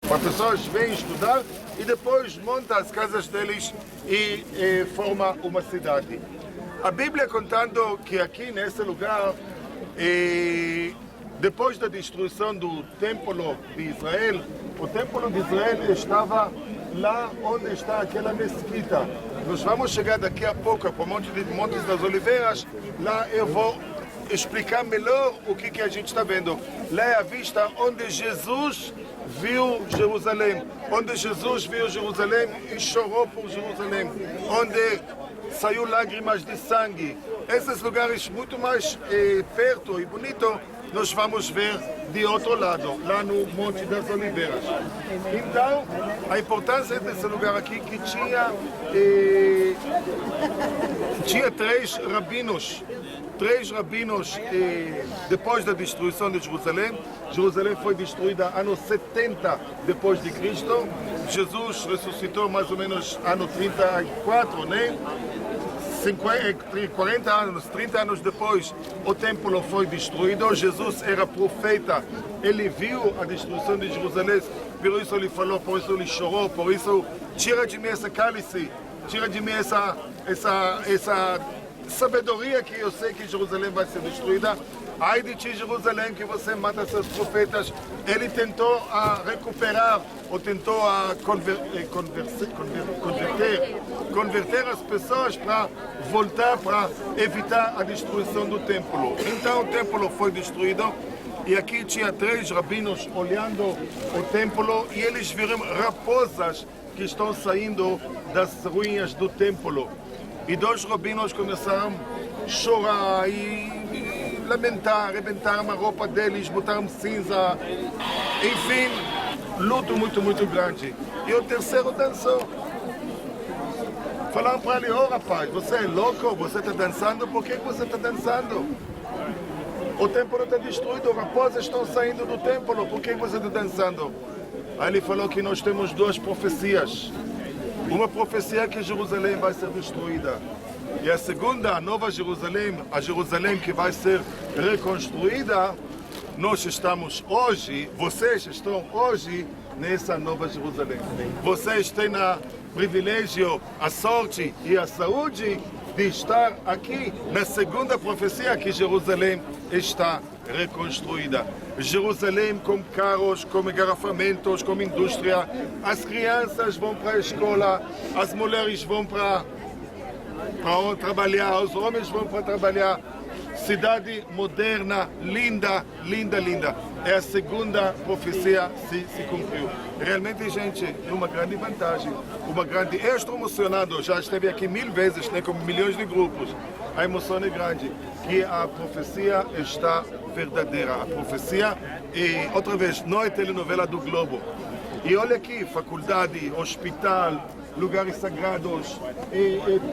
As pessoas vêm estudar e depois montam as casas deles e formam uma cidade. A Bíblia contando que aqui nesse lugar, depois da destruição do Templo de Israel, o Templo de Israel estava lá onde está aquela mesquita. Nós vamos chegar daqui a pouco para o Montes das Oliveiras, lá eu vou explicar melhor o que a gente está vendo. Lá é a vista onde Jesus viu Jerusalém, onde Jesus viu Jerusalém e chorou por Jerusalém, onde saiu lágrimas de sangue. Esses lugares muito mais perto e bonito nós vamos ver de outro lado, lá no Monte das Oliveiras. Então, a importância desse lugar aqui que tinha três rabinos depois da destruição de Jerusalém. Jerusalém foi destruída ano 70 depois de Cristo. Jesus ressuscitou mais ou menos ano 34, né? 40 anos, 30 anos depois, o templo foi destruído. Jesus era profeta, ele viu a destruição de Jerusalém, por isso ele falou, por isso ele chorou, por isso tira de mim esse cálice, tira de mim essa sabedoria que eu sei que Jerusalém vai ser destruída. Ai de ti, Jerusalém, que você mata seus profetas. Ele tentou recuperar, ou tentou converter as pessoas para voltar, para evitar a destruição do templo. Então o templo foi destruído e aqui tinha três rabinos olhando o templo e eles viram raposas que estão saindo das ruínas do templo. E dois rabinos começaram a chorar e lamentar, arrebentaram a roupa deles, botaram cinza, enfim, luto muito grande. E o terceiro dançou. Falaram para ele, rapaz, você é louco, você está dançando, por que você está dançando? O templo está destruído, raposas estão saindo do templo, por que você está dançando? Aí ele falou que nós temos duas profecias. Uma profecia é que Jerusalém vai ser destruída. E a segunda, a nova Jerusalém, a Jerusalém que vai ser reconstruída, nós estamos hoje, vocês estão hoje nessa nova Jerusalém. Vocês têm o privilégio, a sorte e a saúde de estar aqui na segunda profecia que Jerusalém está reconstruída. Jerusalém com carros, com engarrafamentos, com indústria. As crianças vão para a escola, as mulheres vão para trabalhar, os homens vão para trabalhar. Cidade moderna, linda. É a segunda profecia se cumpriu. Realmente, gente, é uma grande vantagem. Eu estou emocionado, já esteve aqui 1000 vezes, né, com milhões de grupos. A emoção é grande, que a profecia está verdadeira. A profecia, e outra vez, não é telenovela do Globo. E olha aqui, faculdade, hospital, lugares sagrados,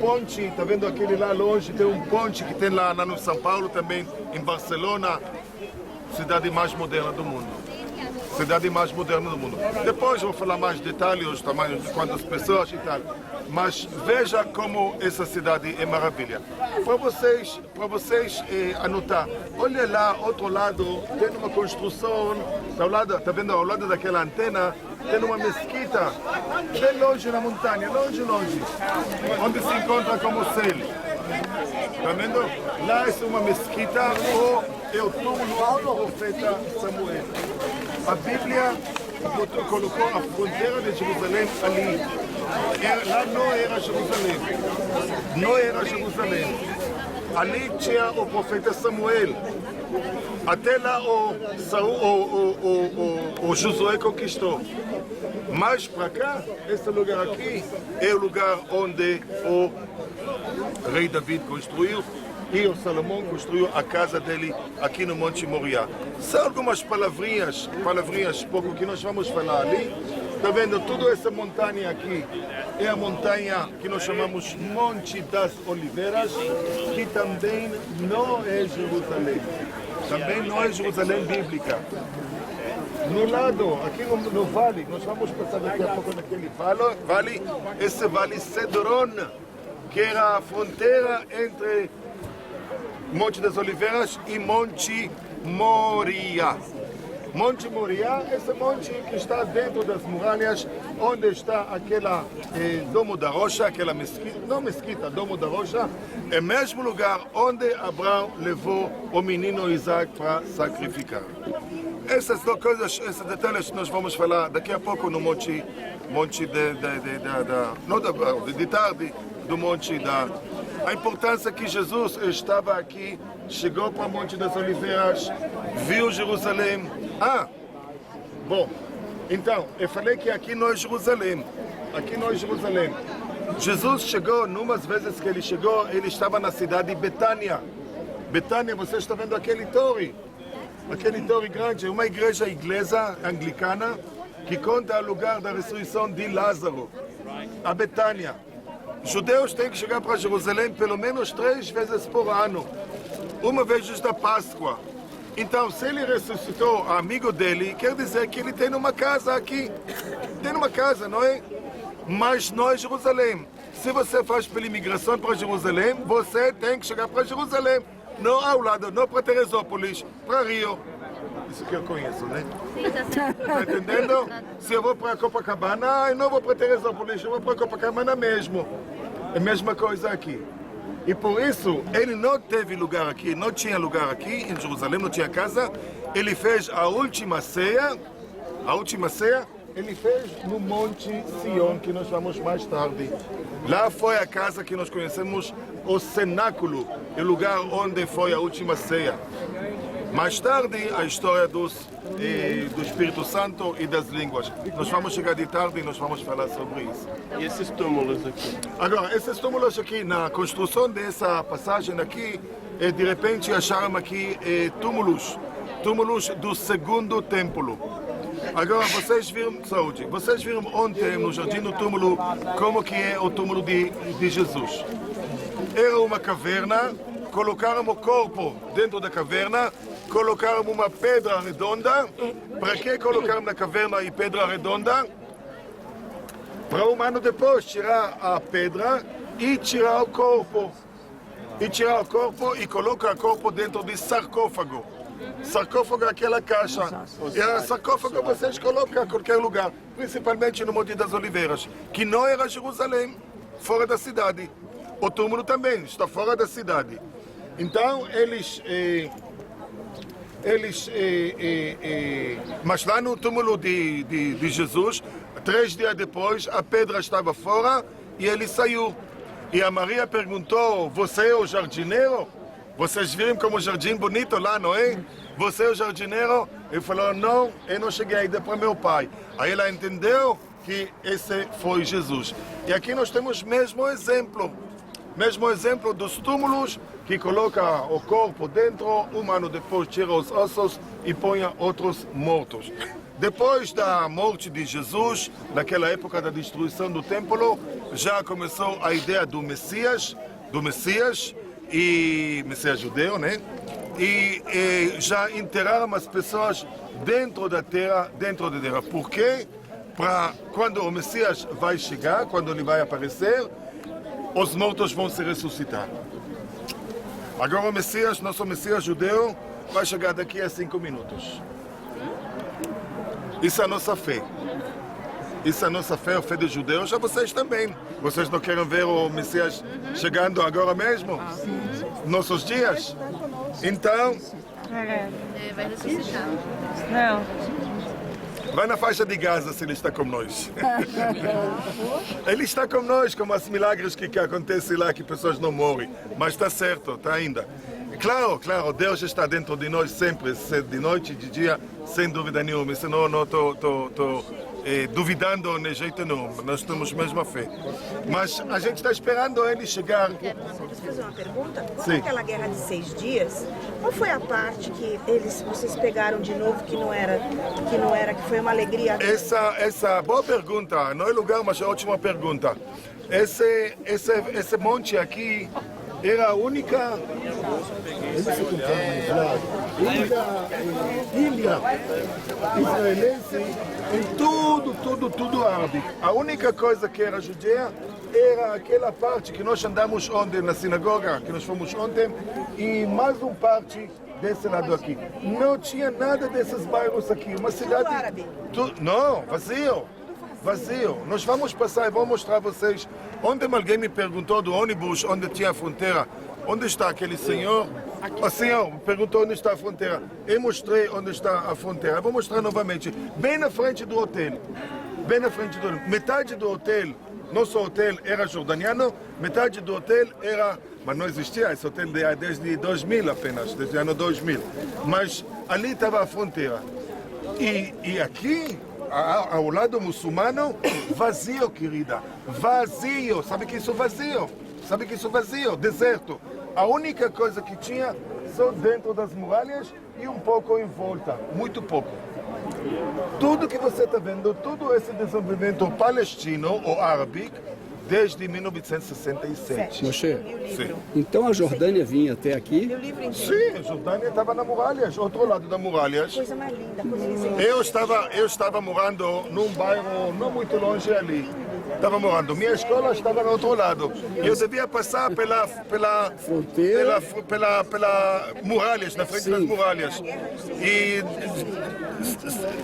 ponte, está vendo aquele lá longe, tem um ponte que tem lá no São Paulo também, em Barcelona, cidade mais moderna do mundo. Depois vou falar mais detalhes, os tamanhos de quantas pessoas e tal. Mas veja como essa cidade é maravilha. Para vocês anotar, olha lá, outro lado, tem uma construção, está vendo ao lado daquela antena, tem uma mesquita, bem longe na montanha, longe, onde se encontra com o céu. Está vendo? Lá é uma mesquita, ou é o túmulo do profeta Samuel. A Bíblia colocou a fronteira de Jerusalém ali. Lá não era Jerusalém. Ali tinha o profeta Samuel. Até lá o Josué conquistou. Mais para cá, esse lugar aqui é o lugar onde o rei David construiu e o Salomão construiu a casa dele aqui no Monte Moriá. São algumas palavrinhas pouco que nós vamos falar ali. Está vendo? Toda essa montanha aqui é a montanha que nós chamamos Monte das Oliveiras, que também não é Jerusalém. Também não é Jerusalém bíblica. No lado, aqui no vale, nós vamos passar daqui a pouco naquele vale, esse vale Cedron, que era a fronteira entre Monte das Oliveiras e Monte Moriá. Monte Moriá, esse monte que está dentro das muralhas, onde está aquela Domo da Rocha, aquela mesquita, não mesquita, Domo da Rocha, é o mesmo lugar onde Abraão levou o menino Isaac para sacrificar. Essas duas coisas, esses detalhes nós vamos falar daqui a pouco no monte de tarde, do monte da... A importância que Jesus estava aqui, chegou para o Monte das Oliveiras, viu Jerusalém. Bom, então, eu falei que aqui não é Jerusalém. Aqui não é Jerusalém. Jesus chegou, numas vezes que ele chegou, ele estava na cidade de Betânia. Betânia, você está vendo aquele torre grande, é uma igreja inglesa, anglicana, que conta o lugar da ressurreição de Lázaro, a Betânia. Judeus têm que chegar para Jerusalém pelo menos 3 vezes por ano, uma vez antes da Páscoa. Então, se ele ressuscitou amigo dele, quer dizer que ele tem uma casa aqui. Tem uma casa, não é? Mas não é Jerusalém. Se você faz pela imigração para Jerusalém, você tem que chegar para Jerusalém. Não ao lado, não para Teresópolis, para Rio. Isso que eu conheço, né? Sim, tá certo. Tá entendendo? Se eu vou para Copacabana, eu não vou para Teresópolis, eu vou para Copacabana mesmo. É a mesma coisa aqui. E por isso, ele não teve lugar aqui, não tinha lugar aqui em Jerusalém, não tinha casa. Ele fez a última ceia, ele fez no Monte Sião, que nós vamos mais tarde. Lá foi a casa que nós conhecemos, o cenáculo, o lugar onde foi a última ceia. Mais tarde, a história do Espírito Santo e das línguas. Nós vamos chegar de tarde e nós vamos falar sobre isso. E esses túmulos aqui? Agora, esses túmulos aqui, na construção dessa passagem aqui, de repente acharam aqui túmulos do segundo templo. Agora, vocês viram ontem no Jardim do Túmulo como que é o túmulo de Jesus. Era uma caverna, colocaram o corpo dentro da caverna, colocaram uma pedra redonda. Para que colocaram na caverna e pedra redonda? Para um ano depois tirar a pedra e tirar o corpo. E colocar o corpo dentro de sarcófago. Sarcófago é aquela caixa. E a sarcófago vocês colocam em qualquer lugar, principalmente no Monte das Oliveiras, que não era Jerusalém, fora da cidade. O túmulo também está fora da cidade. Então mas lá no túmulo de Jesus, 3 dias depois, a pedra estava fora e ele saiu. E a Maria perguntou: você é o jardineiro? Vocês viram como o jardim bonito lá, não é? Você é o jardineiro? Ele falou: não, eu não cheguei ainda para meu pai. Aí ela entendeu que esse foi Jesus. E aqui nós temos o mesmo exemplo dos túmulos, que coloca o corpo dentro, um ano depois tira os ossos e põe outros mortos. Depois da morte de Jesus, naquela época da destruição do templo, já começou a ideia do Messias judeu, né? E já enterraram as pessoas dentro da terra. Por quê? Para quando o Messias vai chegar, quando ele vai aparecer, os mortos vão se ressuscitar. Agora o Messias, nosso Messias judeu, vai chegar daqui a 5 minutos. Isso é a nossa fé. Isso é a nossa fé, a fé dos judeus, já vocês também. Vocês não querem ver o Messias chegando agora mesmo? Nossos dias? Então... Vai ressuscitar. Não. Vai na faixa de Gaza se ele está com nós. Ele está com nós, como os milagres que acontecem lá, que pessoas não morrem. Mas está certo, está ainda. Claro, Deus está dentro de nós sempre, de noite, de dia, sem dúvida nenhuma. Senão não estou duvidando de jeito nenhum. Nós temos a mesma fé. Mas a gente está esperando ele chegar. Posso fazer uma pergunta? Sim. Naquela guerra de 6 dias, qual foi a parte que vocês pegaram de novo que que foi uma alegria? Essa boa pergunta, não é lugar, mas é ótima pergunta. Esse monte aqui era a única ilha israelense em tudo árabe. A única coisa que era judia era aquela parte que nós andamos ontem na sinagoga, que nós fomos ontem, e mais uma parte desse lado aqui. Não tinha nada desses bairros aqui. Uma cidade... árabe. Não, vazio. Vazio. Nós vamos passar e vou mostrar a vocês. Ontem alguém me perguntou do ônibus onde tinha a fronteira. Onde está aquele senhor? O senhor me perguntou onde está a fronteira. Eu mostrei onde está a fronteira. Eu vou mostrar novamente. Bem na frente do hotel. Bem na frente do hotel. Metade do hotel, nosso hotel era jordaniano, metade do hotel era... Mas não existia esse hotel desde 2000 apenas, desde o ano 2000. Mas ali estava a fronteira. E aqui, ao lado muçulmano, vazio, querida. Vazio. Sabe que isso é vazio? Sabe que isso é vazio? Deserto. A única coisa que tinha só dentro das muralhas e um pouco em volta. Muito pouco. Tudo que você está vendo, todo esse desenvolvimento palestino ou árabe, desde 1967. Moshe, Sim. então a Jordânia vinha até aqui? Meu livro inteiro. Sim, a Jordânia estava na muralhas, outro lado da muralhas. Coisa mais linda, coisa mais Eu estava morando num bairro não muito longe ali. Estava morando. Minha escola estava no outro lado. Eu devia passar pela Fronteira. pela muralhas, na frente das muralhas. E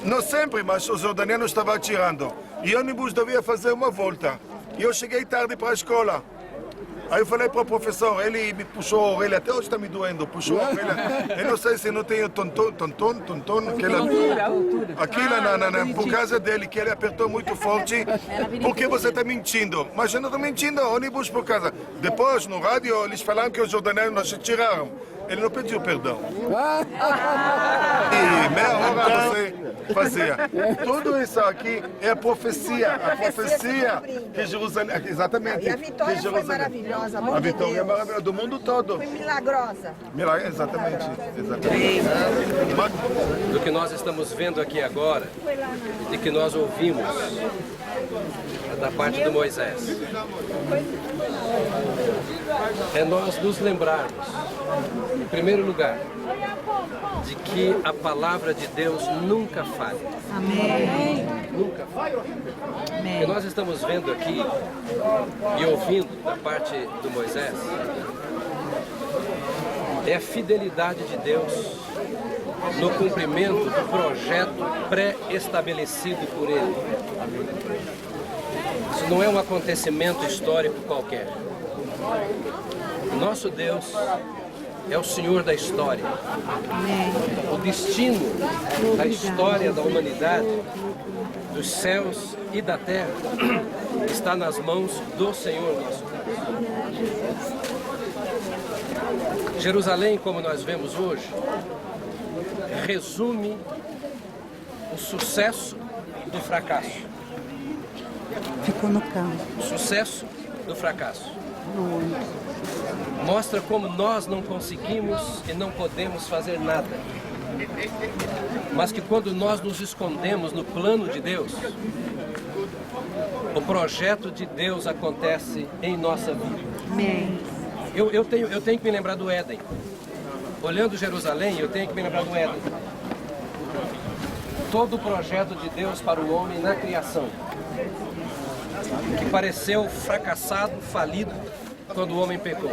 não sempre, mas os jordanianos estavam atirando. E o ônibus devia fazer uma volta. E eu cheguei tarde para a escola. Aí eu falei para o professor, ele me puxou a orelha, até hoje está me doendo, puxou a orelha. Eu não sei se não tenho tonton, aquilo por causa dele, que ele apertou muito forte, porque você está mentindo. Mas eu não estou mentindo, ônibus por causa. Depois, no rádio, eles falaram que os jordanianos nos tiraram. Ele não pediu perdão. E meia hora você fazia. Tudo isso aqui é a profecia que Jerusalém... Exatamente. E a vitória que foi Jerusalém- maravilhosa, A amor de vitória é Deus. maravilhosa do mundo todo. Foi milagrosa. Exatamente. Do que nós estamos vendo aqui agora e que nós ouvimos da parte de Moisés. É nós nos lembrarmos, em primeiro lugar, de que a palavra de Deus nunca falha. Amém. Nunca falha. O que nós estamos vendo aqui e ouvindo da parte do Moisés é a fidelidade de Deus no cumprimento do projeto pré-estabelecido por Ele. Isso não é um acontecimento histórico qualquer. Nosso Deus é o Senhor da história. O destino da história da humanidade, dos céus e da terra, está nas mãos do Senhor nosso Deus. Jerusalém, como nós vemos hoje, resume o sucesso do fracasso. Ficou no campo. O sucesso do fracasso. Mostra como nós não conseguimos e não podemos fazer nada. Mas que quando nós nos escondemos no plano de Deus, o projeto de Deus acontece em nossa vida. Amém. Eu tenho que me lembrar do Éden. Olhando Jerusalém, eu tenho que me lembrar do Éden. Todo o projeto de Deus para o homem na criação, que pareceu fracassado, falido, quando o homem pecou.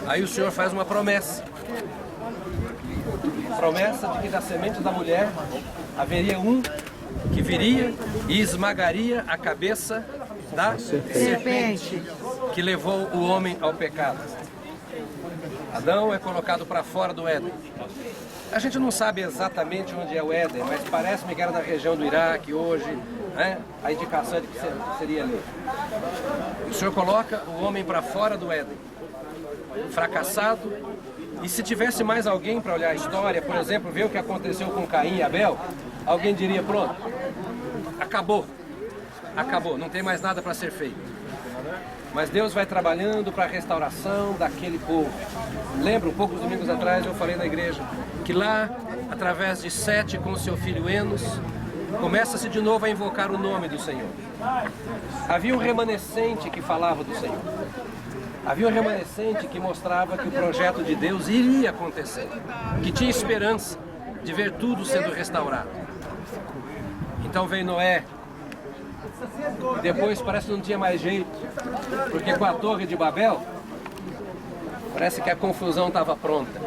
Aí o Senhor faz uma promessa. Promessa de que da semente da mulher haveria um que viria e esmagaria a cabeça da serpente, que levou o homem ao pecado. Adão é colocado para fora do Éden. A gente não sabe exatamente onde é o Éden, mas parece-me que era na região do Iraque hoje, né? A indicação de que seria ali. O Senhor coloca o homem para fora do Éden, fracassado. E se tivesse mais alguém para olhar a história, por exemplo, ver o que aconteceu com Caim e Abel, alguém diria, pronto, acabou, não tem mais nada para ser feito. Mas Deus vai trabalhando para a restauração daquele povo. Lembro, poucos domingos atrás eu falei na igreja que lá, através de Sete com seu filho Enos, começa-se de novo a invocar o nome do Senhor. Havia um remanescente que falava do Senhor. Havia um remanescente que mostrava que o projeto de Deus iria acontecer, que tinha esperança de ver tudo sendo restaurado. Então veio Noé. Depois parece que não tinha mais jeito, porque com a Torre de Babel, Parece que a confusão estava pronta.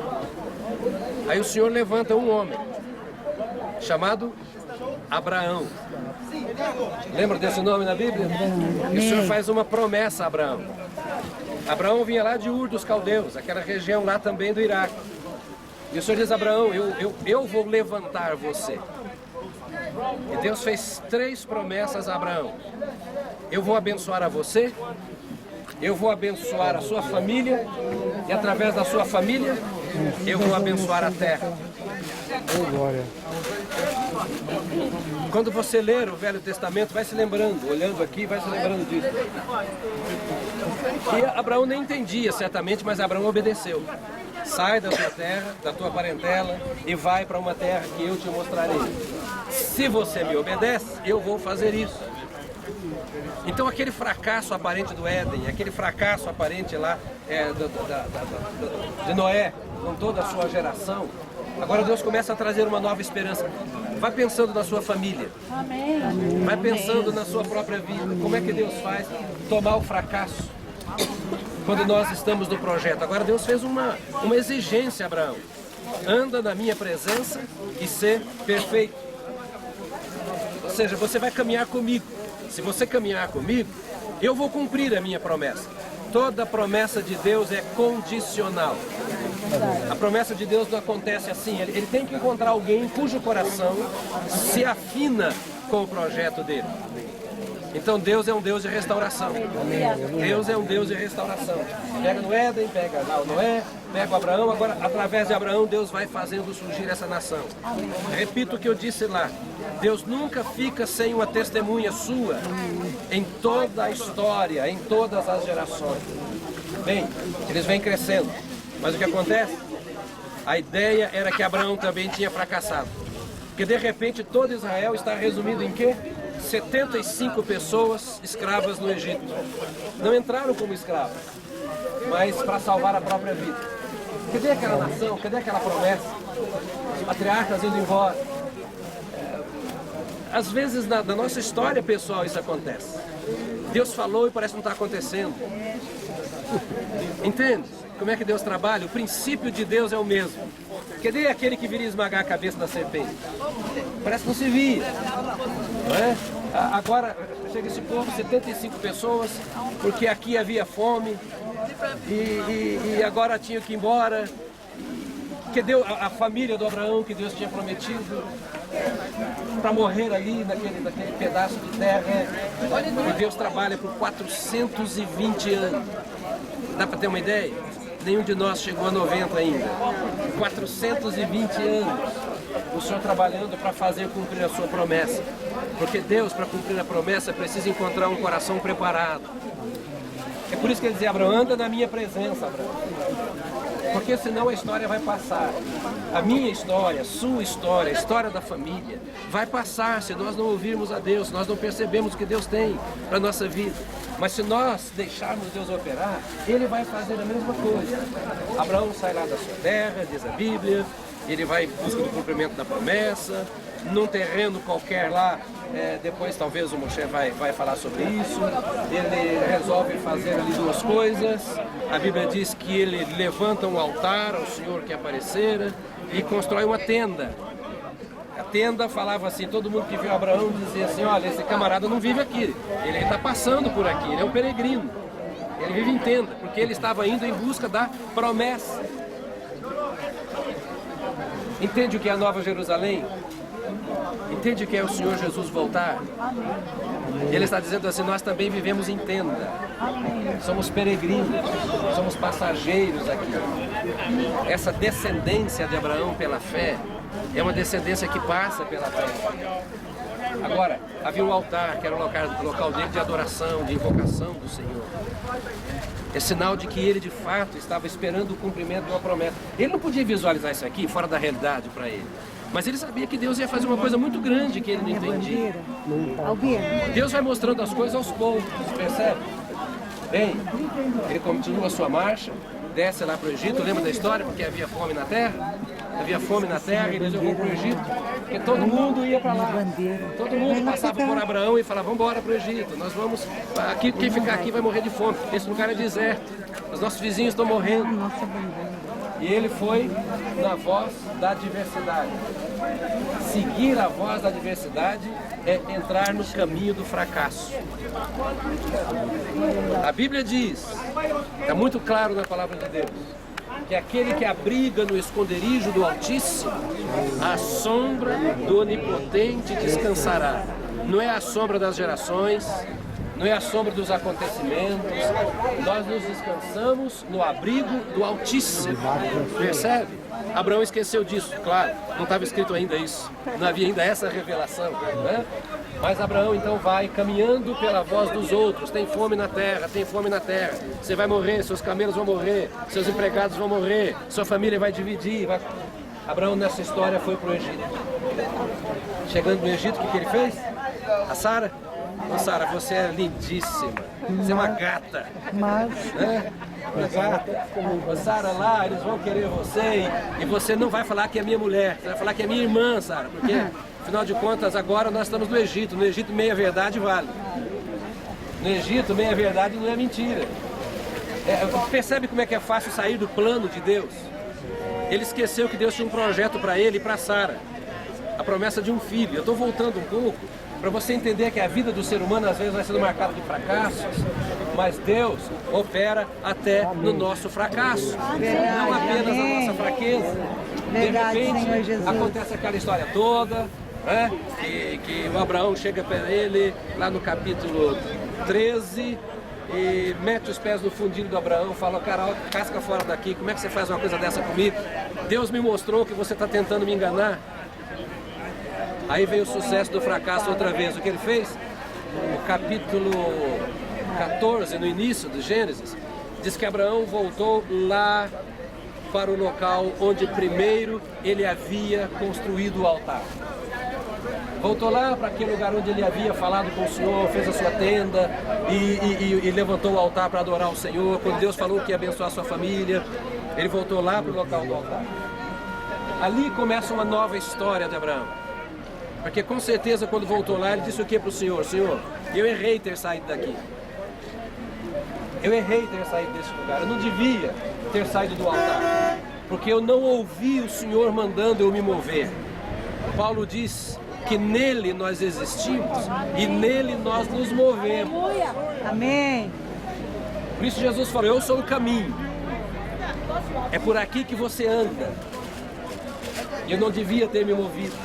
Aí o Senhor levanta um homem, chamado Abraão. Lembra desse nome na Bíblia? E o Senhor faz uma promessa a Abraão. Abraão vinha lá de Ur dos Caldeus, aquela região lá também do Iraque. E o Senhor diz a Abraão, eu vou levantar você. E Deus fez 3 promessas a Abraão. Eu vou abençoar a você, eu vou abençoar a sua família, e através da sua família, eu vou abençoar a terra. Quando você ler o Velho Testamento, vai se lembrando, olhando aqui, vai se lembrando disso. E Abraão nem entendia certamente, mas Abraão obedeceu. Sai da tua terra, da tua parentela e vai para uma terra que eu te mostrarei. Se você me obedece, eu vou fazer isso. Então aquele fracasso aparente do Éden, aquele fracasso aparente lá de Noé, com toda a sua geração, agora Deus começa a trazer uma nova esperança. Vai pensando na sua família. Vai pensando na sua própria vida. Como é que Deus faz tomar o fracasso quando nós estamos no projeto? Agora Deus fez uma exigência, Abraão. Anda na minha presença e ser perfeito. Ou seja, você vai caminhar comigo. Se você caminhar comigo, eu vou cumprir a minha promessa. Toda promessa de Deus é condicional. A promessa de Deus não acontece assim. Ele tem que encontrar alguém cujo coração se afina com o projeto dele. Então Deus é um Deus de restauração. Deus é um Deus de restauração. Pega no Éden, pega lá o Noé, pega o Abraão. Agora, através de Abraão, Deus vai fazendo surgir essa nação. Repito o que eu disse lá. Deus nunca fica sem uma testemunha sua em toda a história, em todas as gerações. Bem, eles vêm crescendo. Mas o que acontece? A ideia era que Abraão também tinha fracassado. Porque de repente todo Israel está resumido em quê? 75 pessoas escravas no Egito. Não entraram como escravos, mas para salvar a própria vida. Cadê aquela nação? Cadê aquela promessa? Os patriarcas indo embora. Às vezes na nossa história pessoal isso acontece. Deus falou e parece que não está acontecendo. Entende? Como é que Deus trabalha? O princípio de Deus é o mesmo. Cadê aquele que viria esmagar a cabeça da serpente? Parece que não se via. Não é? Agora chega esse povo, 75 pessoas, porque aqui havia fome e agora tinha que ir embora. Cadê a família do Abraão que Deus tinha prometido para morrer ali naquele pedaço de terra? E Deus trabalha por 420 anos. Dá para ter uma ideia? Nenhum de nós chegou a 90 ainda. 420 anos o Senhor trabalhando para fazer cumprir a sua promessa. Porque Deus, para cumprir a promessa, precisa encontrar um coração preparado. É por isso que ele dizia, Abraão, anda na minha presença, Abraão. Porque senão a história vai passar. A minha história, a sua história, a história da família vai passar se nós não ouvirmos a Deus, se nós não percebemos o que Deus tem para a nossa vida. Mas se nós deixarmos Deus operar, Ele vai fazer a mesma coisa. Abraão sai lá da sua terra, diz a Bíblia, ele vai em busca do cumprimento da promessa, num terreno qualquer lá, depois talvez o Moshe vai falar sobre isso. Ele resolve fazer ali 2 coisas. A Bíblia diz que ele levanta um altar ao Senhor que aparecera e constrói uma tenda. A tenda falava assim, todo mundo que viu Abraão dizia assim, olha, esse camarada não vive aqui, ele está passando por aqui, ele é um peregrino. Ele vive em tenda, porque ele estava indo em busca da promessa. Entende o que é a Nova Jerusalém? Entende o que é o Senhor Jesus voltar? Ele está dizendo assim, nós também vivemos em tenda. Somos peregrinos, somos passageiros aqui. Essa descendência de Abraão pela fé é uma descendência que passa pela fé. Agora, havia um altar, que era o local dele de adoração, de invocação do Senhor. É sinal de que ele, de fato, estava esperando o cumprimento de uma promessa. Ele não podia visualizar isso aqui fora da realidade para ele. Mas ele sabia que Deus ia fazer uma coisa muito grande que ele não entendia. Deus vai mostrando as coisas aos poucos, percebe? Bem, ele continua a sua marcha, desce lá para o Egito, lembra da história? Porque havia fome na terra. havia fome na terra, e Deus levou para o Egito, porque todo mundo ia para lá. Todo mundo passava por Abraão e falava, vamos embora para o Egito, nós vamos, aqui, quem ficar aqui vai morrer de fome, esse lugar é deserto, os nossos vizinhos estão morrendo. E ele foi na voz da adversidade. Seguir a voz da adversidade é entrar no caminho do fracasso. A Bíblia diz, está muito claro na palavra de Deus, que aquele que abriga no esconderijo do Altíssimo, a sombra do Onipotente descansará. Não é a sombra das gerações, não é a sombra dos acontecimentos, nós nos descansamos no abrigo do Altíssimo. Percebe? Abraão esqueceu disso, claro, não estava escrito ainda isso, não havia ainda essa revelação, né? Mas Abraão então vai caminhando pela voz dos outros, tem fome na terra, você vai morrer, seus camelos vão morrer, seus empregados vão morrer, sua família vai dividir. Abraão nessa história foi para o Egito. Chegando no Egito, o que ele fez? A Sara? Ô Sara, você é lindíssima, você é uma gata, né? Uma gata. Ô Sara, lá eles vão querer você e você não vai falar que é minha mulher, você vai falar que é minha irmã, Sara, porque afinal de contas agora nós estamos no Egito meia verdade vale. No Egito meia verdade não é mentira. Percebe como é que é fácil sair do plano de Deus? Ele esqueceu que Deus tinha um projeto para ele e para Sara, a promessa de um filho. Eu estou voltando um pouco para você entender que a vida do ser humano às vezes vai sendo marcada de fracassos, mas Deus opera até no nosso fracasso, não apenas na nossa fraqueza. De repente acontece aquela história toda, né? Que o Abraão chega para ele lá no capítulo 13 e mete os pés no fundinho do Abraão, fala, cara, casca fora daqui, como é que você faz uma coisa dessa comigo? Deus me mostrou que você está tentando me enganar. Aí veio o sucesso do fracasso outra vez. O que ele fez? No capítulo 14, no início do Gênesis, diz que Abraão voltou lá para o local onde primeiro ele havia construído o altar. Voltou lá para aquele lugar onde ele havia falado com o Senhor, fez a sua tenda e levantou o altar para adorar o Senhor. Quando Deus falou que ia abençoar a sua família, ele voltou lá para o local do altar. Ali começa uma nova história de Abraão. Porque com certeza quando voltou lá ele disse o que para o Senhor? Senhor, eu errei ter saído daqui. Eu errei ter saído desse lugar. Eu não devia ter saído do altar. Porque eu não ouvi o Senhor mandando eu me mover. Paulo diz que nele nós existimos e nele nós nos movemos. Amém. Por isso Jesus falou, eu sou o caminho. É por aqui que você anda. E eu não devia ter me movido.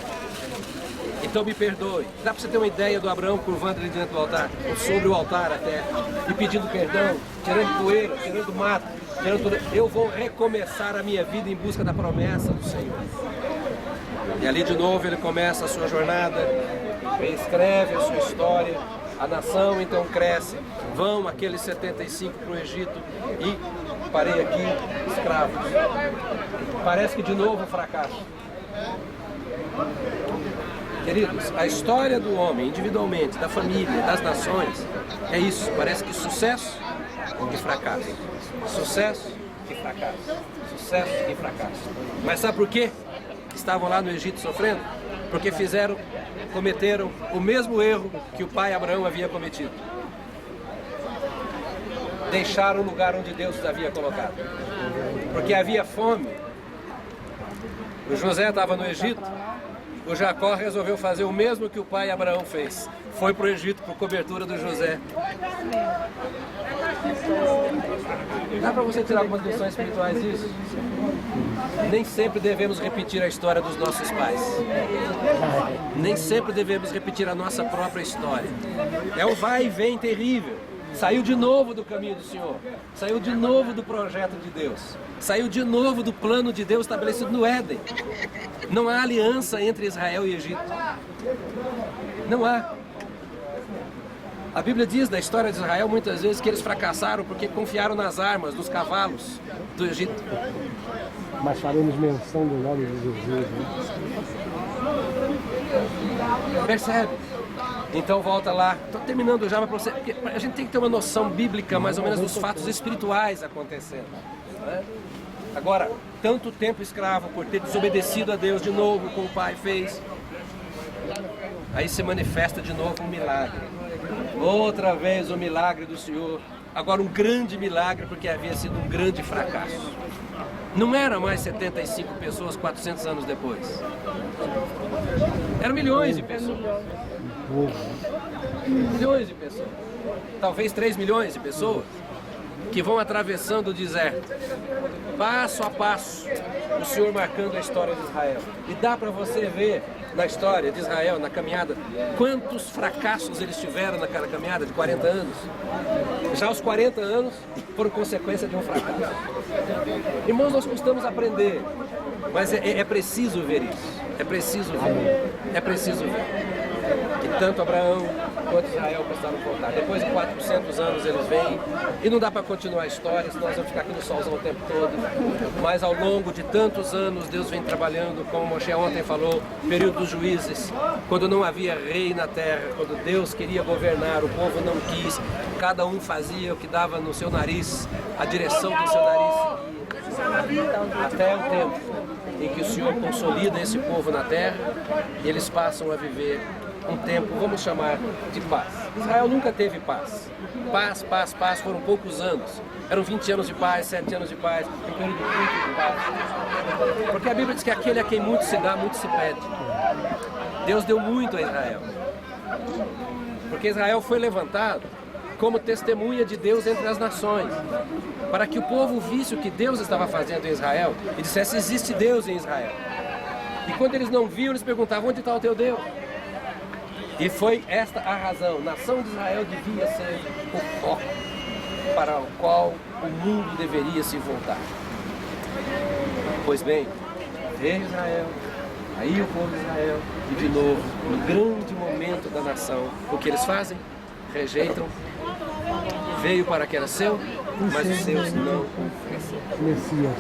Então me perdoe. Dá para você ter uma ideia do Abraão curvando ali diante do altar, ou sobre o altar até, e pedindo perdão, tirando poeira, tirando mato, tirando tudo. Eu vou recomeçar a minha vida em busca da promessa do Senhor. E ali de novo ele começa a sua jornada, escreve a sua história, a nação então cresce, vão aqueles 75 para o Egito e, parei aqui, escravos. Parece que de novo fracasso. Queridos, a história do homem, individualmente, da família, das nações, é isso. Parece que sucesso e fracasso. Sucesso e fracasso. Sucesso e fracasso. Mas sabe por quê? Estavam lá no Egito sofrendo? Porque cometeram o mesmo erro que o pai Abraão havia cometido. Deixaram o lugar onde Deus os havia colocado. Porque havia fome. O José estava no Egito. O Jacó resolveu fazer o mesmo que o pai Abraão fez. Foi para o Egito por cobertura do José. Dá para você tirar algumas lições espirituais disso? Nem sempre devemos repetir a história dos nossos pais. Nem sempre devemos repetir a nossa própria história. É um vai e vem terrível. Saiu de novo do caminho do Senhor. Saiu de novo do projeto de Deus. Saiu de novo do plano de Deus estabelecido no Éden. Não há aliança entre Israel e Egito. Não há. A Bíblia diz da história de Israel muitas vezes que eles fracassaram porque confiaram nas armas, nos cavalos do Egito. Mas faremos menção do nome de Jesus, né? Percebe? Então volta lá. Estou terminando já, mas para você, porque a gente tem que ter uma noção bíblica mais ou menos dos fatos espirituais acontecendo, né? Agora, tanto tempo escravo, por ter desobedecido a Deus de novo, como o pai fez. Aí se manifesta de novo um milagre. Outra vez o milagre do Senhor. Agora um grande milagre, porque havia sido um grande fracasso. Não era mais 75 pessoas 400 anos depois. Eram milhões de pessoas. Milhões de pessoas. Talvez 3 milhões de pessoas que vão atravessando o deserto, passo a passo, o Senhor marcando a história de Israel. E dá para você ver na história de Israel, na caminhada, quantos fracassos eles tiveram naquela caminhada de 40 anos. Já os 40 anos foram consequência de um fracasso. Irmãos, nós costumamos aprender, mas é preciso ver isso. É preciso ver. É preciso ver. Que tanto Abraão quanto Israel precisaram voltar. Depois de 400 anos eles vêm, e não dá para continuar a história, senão nós vamos ficar aqui no solzão o tempo todo. Mas ao longo de tantos anos, Deus vem trabalhando, como Moshe ontem falou, período dos juízes, quando não havia rei na terra, quando Deus queria governar, o povo não quis, cada um fazia o que dava no seu nariz, a direção do seu nariz, até o tempo em que o Senhor consolida esse povo na terra, e eles passam a viver um tempo, vamos chamar de paz. Israel nunca teve paz. Paz, paz, paz, foram poucos anos. Eram 20 anos de paz, 7 anos de paz, um período muito de paz. Porque a Bíblia diz que aquele a quem muito se dá, muito se pede. Deus deu muito a Israel. Porque Israel foi levantado como testemunha de Deus entre as nações, para que o povo visse o que Deus estava fazendo em Israel e dissesse: existe Deus em Israel. E quando eles não viam, eles perguntavam: onde está o teu Deus? E foi esta a razão. A nação de Israel devia ser o foco para o qual o mundo deveria se voltar. Pois bem, veio Israel, aí o povo de Israel, e de novo, no grande momento da nação, o que eles fazem? Rejeitam. Veio para que era seu, mas os seus não receberam. Messias.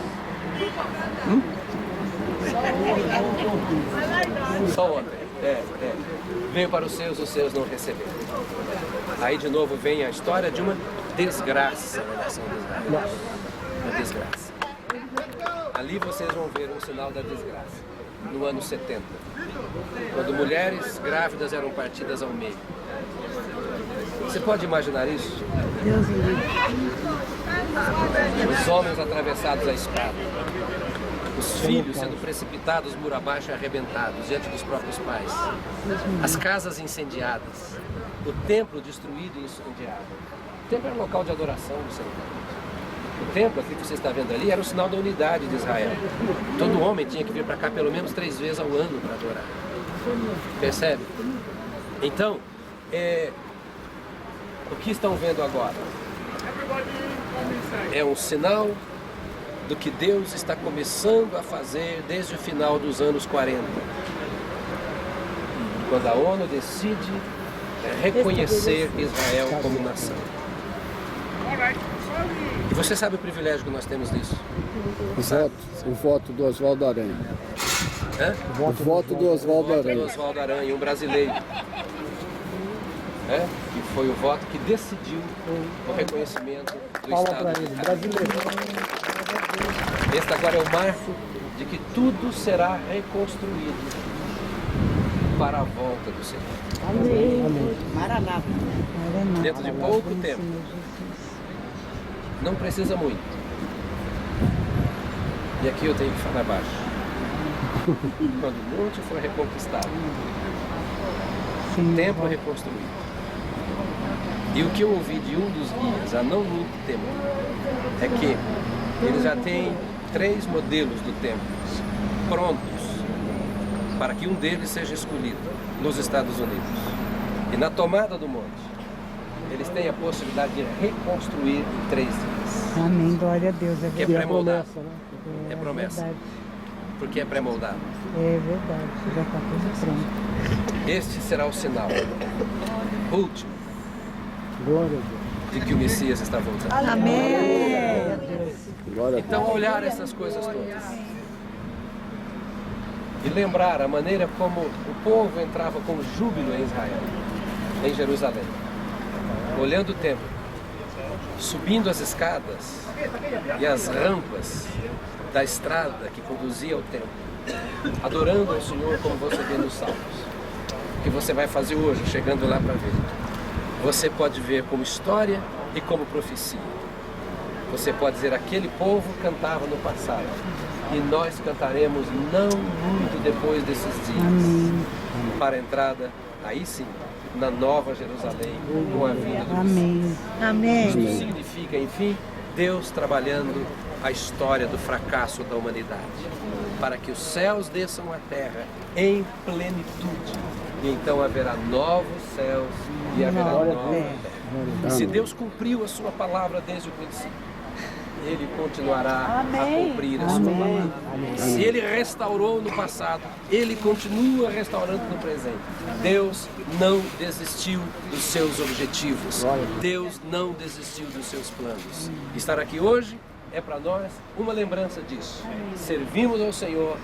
Só ontem. Veio para os seus não receberam. Aí de novo vem a história de uma desgraça na nação de Israel. Uma desgraça. Ali vocês vão ver um sinal da desgraça. No ano 70, quando mulheres grávidas eram partidas ao meio. Você pode imaginar isso? Deus me livre. Os homens atravessados à espada. Os filhos sendo precipitados muro abaixo e arrebentados diante dos próprios pais. As casas incendiadas. O templo destruído e incendiado. O templo era um local de adoração do Senhor. O templo, aqui que você está vendo ali, era o sinal da unidade de Israel. Todo homem tinha que vir para cá pelo menos 3 vezes ao ano para adorar. Percebe? Então, o que estão vendo agora? É um sinal do que Deus está começando a fazer desde o final dos anos 40. Quando a ONU decide reconhecer Israel como nação. E você sabe o privilégio que nós temos nisso? O voto do Oswaldo Aranha. Hã? O voto do Oswaldo Do Aranha. Oswaldo Aranha, um brasileiro. Que foi o voto que decidiu o reconhecimento do Fala Estado para de ele, Israel. brasileiro. Este agora é o marco de que tudo será reconstruído para a volta do Senhor. Amém. Maranata. Dentro de pouco tempo. Não precisa muito. E aqui eu tenho que falar baixo. Quando o monte for reconquistado, o templo reconstruído. E o que eu ouvi de um dos guias, há não muito tempo, é que eles já têm 3 modelos do templo prontos para que um deles seja escolhido nos Estados Unidos. E na tomada do monte, eles têm a possibilidade de reconstruir em 3 dias. Amém, glória a Deus. É Que é verdade. pré-moldado. É É promessa. verdade. Porque é pré-moldado. É verdade. Já está tudo pronto. Este será o sinal último Glória a Deus. de que o Messias está voltando. Amém. Glória a Deus. Então, olhar essas coisas todas e lembrar a maneira como o povo entrava com júbilo em Israel, em Jerusalém, olhando o templo, subindo as escadas e as rampas da estrada que conduzia ao templo, adorando ao Senhor como você vê nos Salmos. O que você vai fazer hoje, chegando lá para ver? Você pode ver como história e como profecia. Você pode dizer, aquele povo cantava no passado, e nós cantaremos não muito depois desses dias, para a entrada, aí sim, na Nova Jerusalém, com a vinda do Messias. Amém. Isso significa, enfim, Deus trabalhando a história do fracasso da humanidade, para que os céus desçam à terra em plenitude, e então haverá novos céus e haverá nova terra. E se Deus cumpriu a sua palavra desde o princípio, Ele continuará a cumprir a sua palavra. Se Ele restaurou no passado, Ele continua restaurando no presente. Deus não desistiu dos seus objetivos. Deus não desistiu dos seus planos. Estar aqui hoje é para nós uma lembrança disso. Servimos ao Senhor,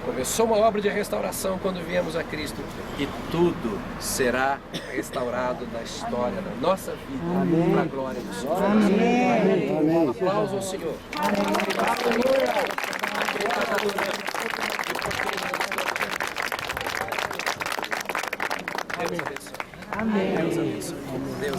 começou uma obra de restauração quando viemos a Cristo, e tudo será restaurado na história da nossa vida, para a glória do Senhor. Amém. Um aplauso ao Senhor. Deus abençoe. Deus abençoe. Deus